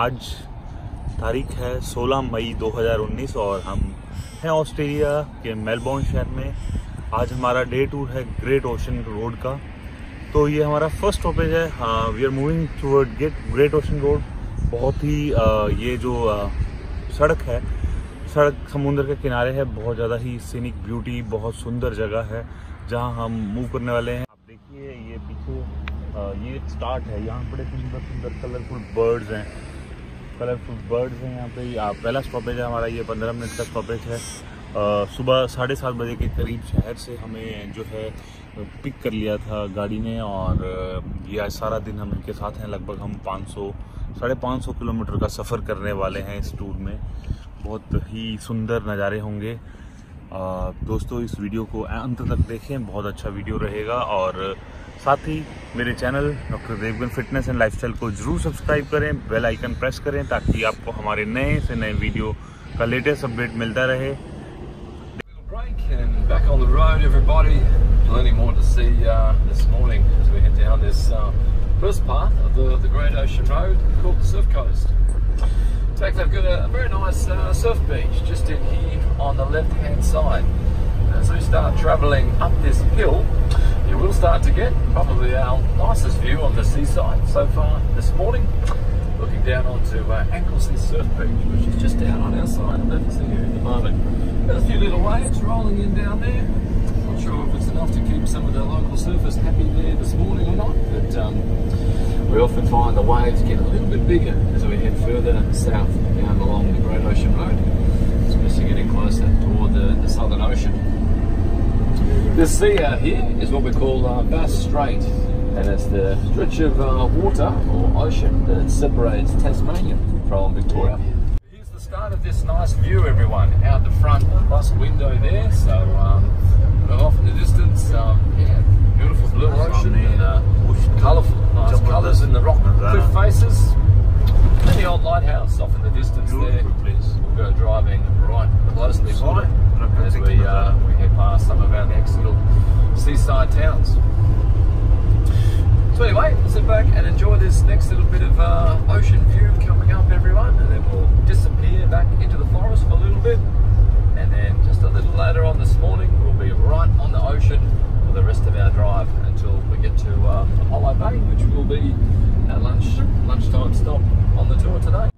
आज तारीख है 16 मई 2019 और हम हैं ऑस्ट्रेलिया के मेलबोर्न शहर में। आज हमारा डे टूर है ग्रेट ओशन रोड का। तो ये हमारा फर्स्ट स्टॉपेज है। We are moving toward Great Ocean Road. बहुत ही ये जो सड़क है, सड़क समुद्र के किनारे है। बहुत ज़्यादा ही सीनिक ब्यूटी, बहुत सुंदर जगह है जहाँ हम मूव करने वाले हैं। आप देखिए ये पीछे ये स्टार्ट है। यहाँ बड़े सुंदर सुंदर कलरफुल बर्ड्स हैं, यहाँ पे। पहला स्टॉपेज है हमारा, ये 15 मिनट का स्टॉपेज है। सुबह 7:30 बजे के करीब शहर से हमें जो है पिक कर लिया था गाड़ी ने, और ये आज सारा दिन हम इनके साथ हैं। लगभग हम 500-550 किलोमीटर का सफ़र करने वाले हैं इस टूर में। बहुत ही सुंदर नज़ारे होंगे। दोस्तों इस वीडियो को अंत तक देखें, बहुत अच्छा वीडियो रहेगा। और साथ ही मेरे channel doctor Devgan fitness and lifestyle को जरूर सब्सक्राइब करें, बेल आइकन प्रेस करें ताकि आपको हमारे नए से नए वीडियो का लेटेस्ट अपडेट मिलता रहे। And back on the road, everybody. Plenty more to see this morning as we head down this first part of the Great Ocean Road called the Surf Coast. In fact, they've got a very nice surf beach just in here on the left-hand side. As we start travelling up this hill, you will start to get probably our nicest view on the seaside so far this morning. Looking down onto Anglesey Surf Beach, which is just down on our side left here at the moment. There's a few little waves rolling in down there. Not sure if it's enough to keep some of the local surfers happy there this morning or not, but we often find the waves get a little bit bigger as we head further south down along the Great Ocean Road, especially getting closer toward the Southern Ocean. This sea out here is what we call Bass Strait, and it's the stretch of water or ocean that separates Tasmania from Victoria. Here's the start of this nice view, everyone, out the front bus window there. So off in the distance, beautiful blue ocean and colourful, nice colours in the rock cliff faces. And the old lighthouse off in the distance there. We'll go driving right closely by as we head past some of our next little seaside towns. So anyway, sit back and enjoy this next little bit of ocean view coming up, everyone, and then we'll disappear back into the forest for a little bit, and then just a little later on this morning we'll be right on the ocean for the rest of our drive until we get to Apollo Bay, which will be our lunchtime stop on the tour today.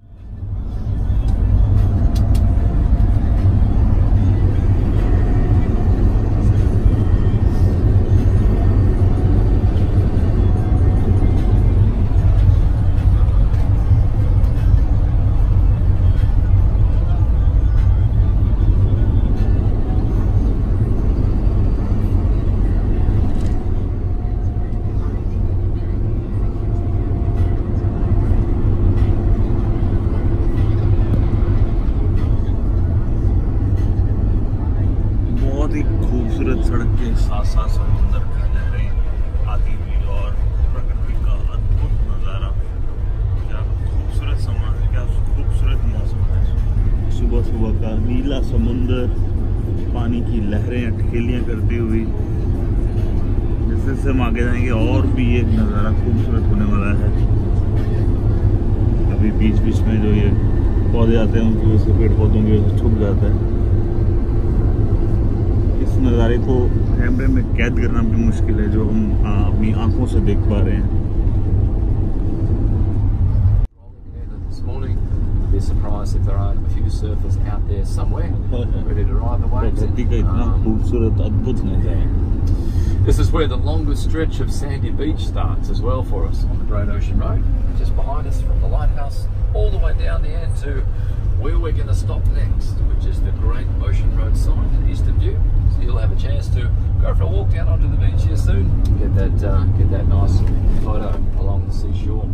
सड़क के साथ साथ समुद्र की लहरें आती हुई और प्रकृति का अद्भुत नज़ारा। क्या खूबसूरत समा है, क्या खूबसूरत मौसम है। सुबह सुबह का नीला समुद्र, पानी की लहरें अटखेलियाँ करती हुई। जैसे जैसे हम आगे जाएंगे और भी एक नज़ारा खूबसूरत होने वाला है। अभी बीच बीच में जो ये पौधे आते हैं उनकी वजह से, पेड़ पौधों की वजह से छुप जाता है। नज़ारे को कैमरे में कैद करना भी मुश्किल है जो हम अपनी आंखों से देख पा रहे हैं। प्रकृति का इतना खूबसूरत अद्भुत नज़ारा। This is where the longest stretch of sandy beach starts as well for us on the Great Ocean Road, just behind us from the lighthouse all the way down the end to where we're going to stop next, which is the Great Ocean Road sign in Eastern View. So you'll have a chance to go for a walk down onto the beach here soon. Get that nice photo along the seashore.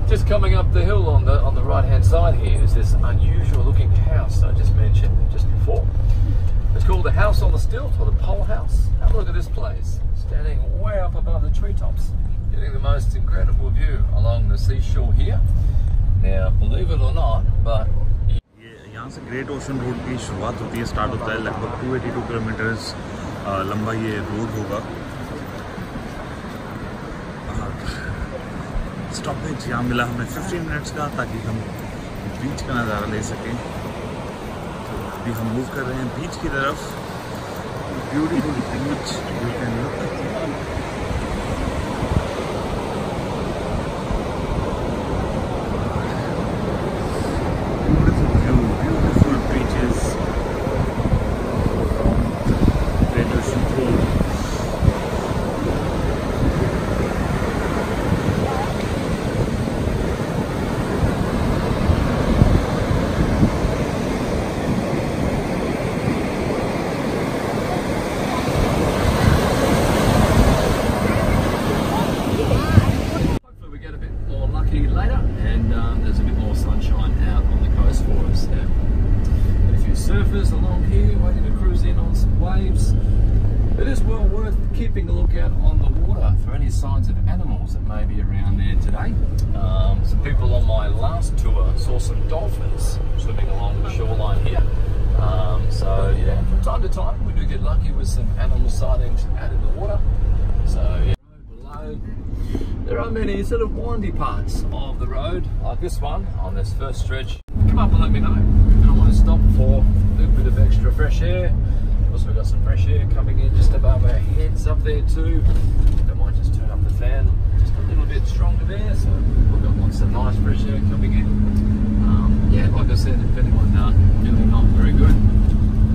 Just coming up the hill on the right hand side here is this unusual looking house I just mentioned just before. It's called the House on the Stilt, or the Pole House. Have a look at this place, standing way up above the treetops, getting the most incredible view along the seashore here. Now, believe it or not, but यहाँ से great Ocean road की शुरुआत होती है, start होता है। लगभग 282 kilometres लंबा ये रोड होगा। स्टॉपेज यहाँ मिला हमें 15 मिनट्स का, ताकि हम बीच का नज़ारा ले सकें। तो अभी हम मूव कर रहे हैं बीच की तरफ। Beautiful beach, you can look. Surfers along here waiting to cruise in on some waves. It is well worth keeping a lookout on the water for any signs of animals that may be around there today. Some people on my last tour saw some dolphins swimming along the shoreline here. So yeah, from time to time we do get lucky with some animal sightings out in the water. So yeah, below there are many sort of windy parts of the road, like this one on this first stretch. Come up and let me know. I don't want to stop for a little bit of extra fresh air. Also got some fresh air coming in just above our heads up there too. I might just turn up the fan just a little bit stronger there, so we've got lots of nice fresh air coming in. Yeah, like I said, if anyone feeling not very good,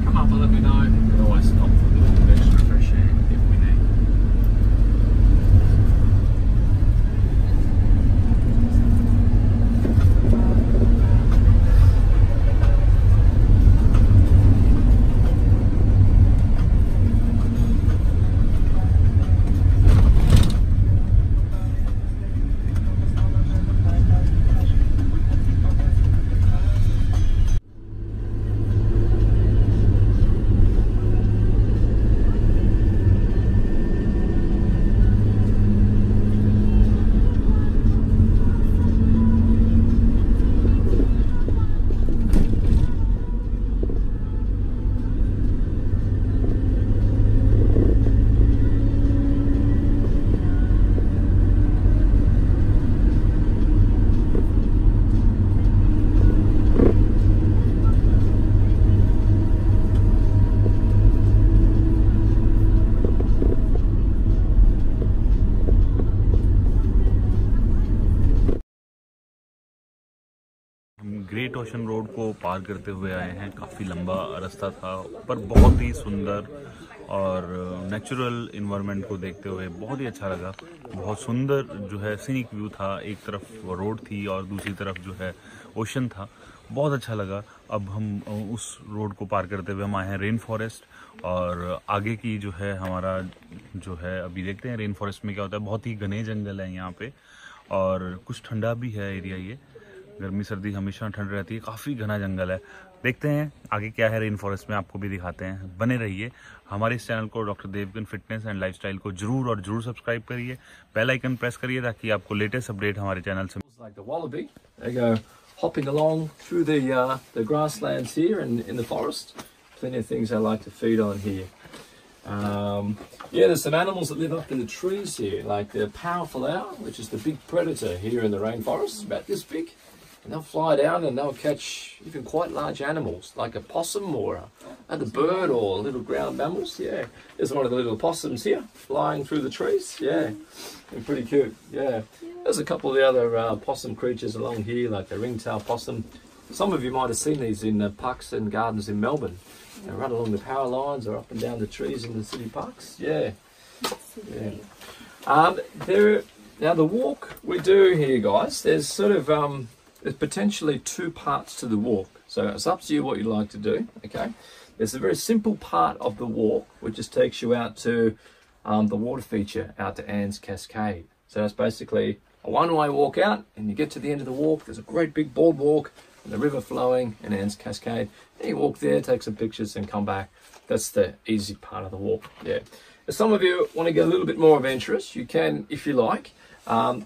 come up and let me know. You can always stop for a little bit of extra fresh air if we need. Great Ocean road को पार करते हुए आए हैं। काफ़ी लंबा रास्ता था, पर बहुत ही सुंदर और नेचुरल इन्वायरमेंट को देखते हुए बहुत ही अच्छा लगा। बहुत सुंदर जो है सीनिक व्यू था, एक तरफ रोड थी और दूसरी तरफ जो है ओशन था, बहुत अच्छा लगा। अब हम उस रोड को पार करते हुए हम आए हैं रेन फॉरेस्ट, और आगे की जो है हमारा जो है अभी देखते हैं रेन फॉरेस्ट में क्या होता है। बहुत ही घने जंगल है यहाँ पे और कुछ ठंडा भी है एरिया, ये गर्मी सर्दी हमेशा ठंड रहती है, काफ़ी घना जंगल है। देखते हैं आगे क्या है रेन फॉरेस्ट में, आपको भी दिखाते हैं। बने रहिए। हमारे इस चैनल को doctor Devgan fitness and lifestyle को जरूर और जरूर सब्सक्राइब करिए, बेल आइकन प्रेस करिए ताकि आपको लेटेस्ट अपडेट हमारे चैनल से Like the wallaby, they go hopping along through the grasslands here and in the forest. Plenty of things they like to feed on here. Yeah, there's some animals that live up in the trees here, like the powerful owl, which is the big predator here in the rainforest, about this big. And they'll fly down and they'll catch even quite large animals, like a possum or a bird or little ground mammals. Yeah, there's one of the little possums here, flying through the trees. Yeah, and pretty cute. Yeah, there's a couple of the other possum creatures along here, like the ringtail possum. Some of you might have seen these in parks and gardens in Melbourne. They run along the power lines or up and down the trees in the city parks. Yeah, yeah. Now the walk we do here, guys, there's sort of there's potentially two parts to the walk, so it's up to you what you'd like to do. Okay, there's a very simple part of the walk which just takes you out to the water feature, out to Anne's Cascade. So that's basically a one-way walk out, and you get to the end of the walk, there's a great big boardwalk and the river flowing and Anne's Cascade. And you walk there, take some pictures and come back. That's the easy part of the walk. Yeah, if some of you want to get a little bit more adventurous, you can if you like.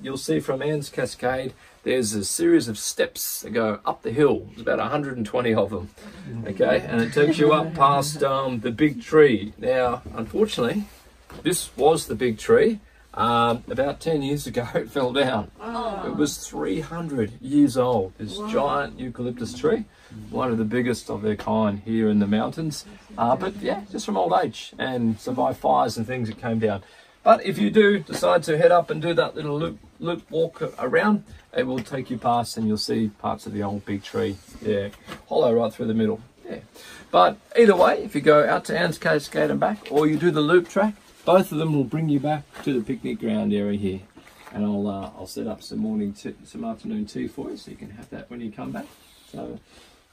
You'll see from Anne's Cascade there's a series of steps that go up the hill. There's about 120 of them, okay, and it takes you up past the big tree. Now, unfortunately, this was the big tree, About 10 years ago it fell down. It was 300 years old. This giant eucalyptus tree, one of the biggest of their kind here in the mountains. But yeah, just from old age and survived fires and things, it came down. But if you do decide to head up and do that little loop walk around, it will take you past and you'll see parts of the old big tree. Yeah, hollow right through the middle. Yeah. But either way, if you go out to Anne's Cascade and back, or you do the loop track, both of them will bring you back to the picnic ground area here. And I'll set up some afternoon tea for you, so you can have that when you come back. So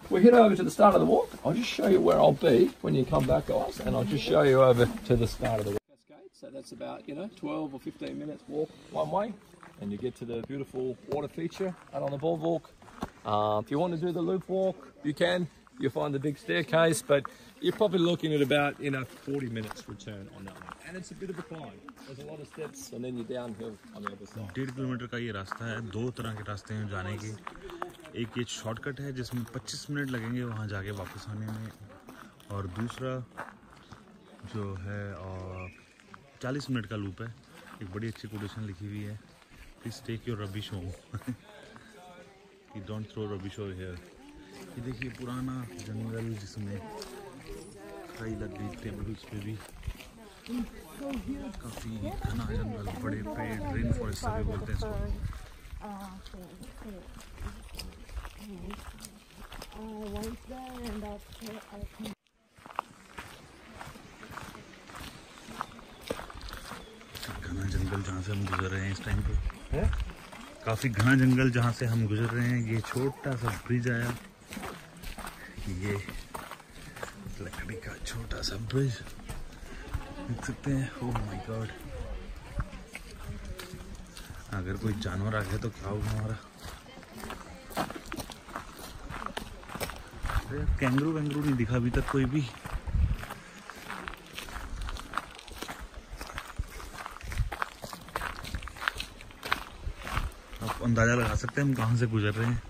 we'll head over to the start of the walk. I'll just show you where I'll be when you come back, guys, and I'll just show you over to the start of the walk. So that's about 12 or 15 minutes walk one way, and you get to the beautiful water feature out on the boardwalk. If you want to do the loop walk, you can. You'll find the big staircase, but you're probably looking at about 40 minutes return on that one. And it's a bit of a climb. There's a lot of steps, and then you're downhill on the other side. 1.5 kilometre का ये रास्ता है। दो तरह के रास्ते हैं जाने के। एक ये शॉर्टकट है जिसमें 25 मिनट लगेंगे वहाँ जाके वापस आने में, और दूसरा जो है 40 मिनट का लूप है। एक बड़ी अच्छी कोटेशन लिखी हुई है, please take your rubbish home, you don't throw rubbish over here. ये देखिए पुराना जंगल जिसमें खाई लग गई टेबल, उस पे भी काफ़ी घना जंगल, बड़े पेड़, रेन फॉरेस्ट सभी बोलते हैं इसको। घना जंगल जहाँ से हम गुजर रहे हैं इस टाइम पे, काफ़ी घना जंगल जहाँ से हम गुजर रहे हैं। ये छोटा सा ब्रिज आया, ये लकड़ी का छोटा सा ब्रिज देख सकते हैं। ओह माय गॉड, अगर कोई जानवर आ गया तो क्या होगा हमारा। कैंगरू वैंगरू नहीं दिखा अभी तक कोई भी। आप अंदाजा लगा सकते हैं हम कहाँ से गुजर रहे हैं,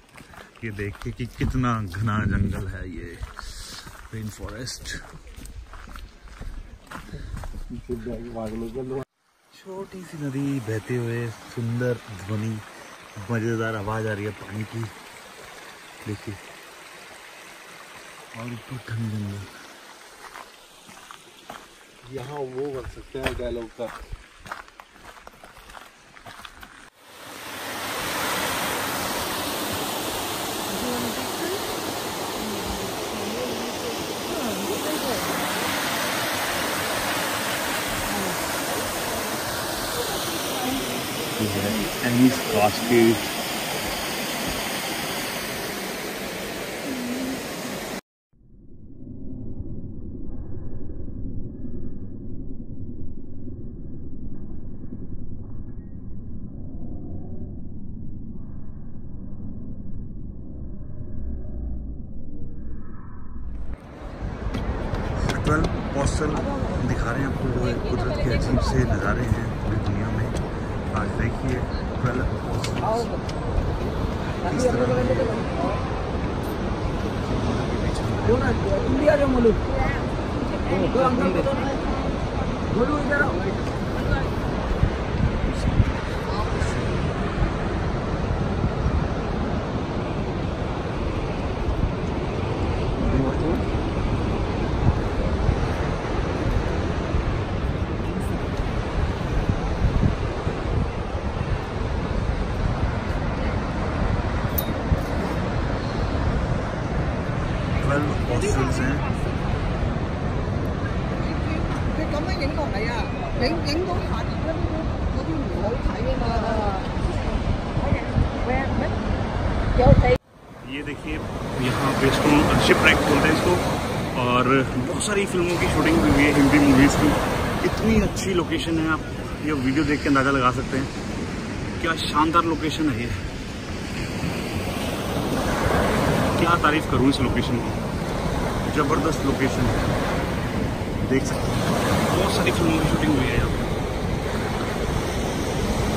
ये देख के कि कितना घना जंगल है ये रेन फॉरेस्ट। छोटी सी नदी बहते हुए, सुंदर ध्वनि, मजेदार आवाज आ रही है पानी की, देखिए, और ऊपर घना जंगल। यहाँ वो बन सकते हैं डायलॉग का। And he's costume. पोस्टल दिखा रहे हैं आपको, वो कुदरत के अजीब से नज़ारे हैं पूरी दुनिया में। आज देखिए 12 पोस्टल्स किस तरह hostels हैं। ये देखिए यहाँ पे शिपरेक बोलते हैं इसको, और बहुत सारी फिल्मों की शूटिंग हुई है, हिंदी मूवीज़ की। इतनी अच्छी लोकेशन है, आप ये वीडियो देख के अंदाज़ा लगा सकते हैं क्या शानदार लोकेशन है ये। क्या तारीफ करूँ इस लोकेशन की, जबरदस्त लोकेशन है, देख सकते हैं। बहुत सारी फिल्मों की शूटिंग हुई है यहाँ पे।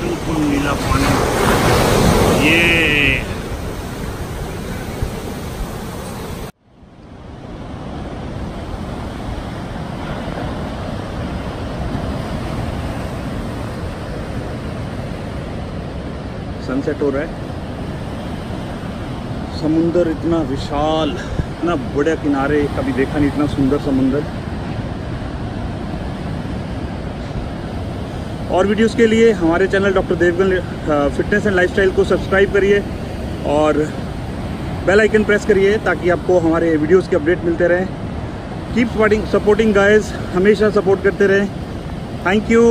बिल्कुल नीला पानी, ये सनसेट हो रहा है। समुंदर इतना विशाल, इतना बड़े किनारे, कभी देखा नहीं इतना सुंदर समुंदर। और वीडियोस के लिए हमारे channel doctor Devgan fitness and lifestyle को सब्सक्राइब करिए और बेल आइकन प्रेस करिए ताकि आपको हमारे वीडियोस के अपडेट मिलते रहें। कीप सपोर्टिंग गाइस, हमेशा सपोर्ट करते रहें। Thank you.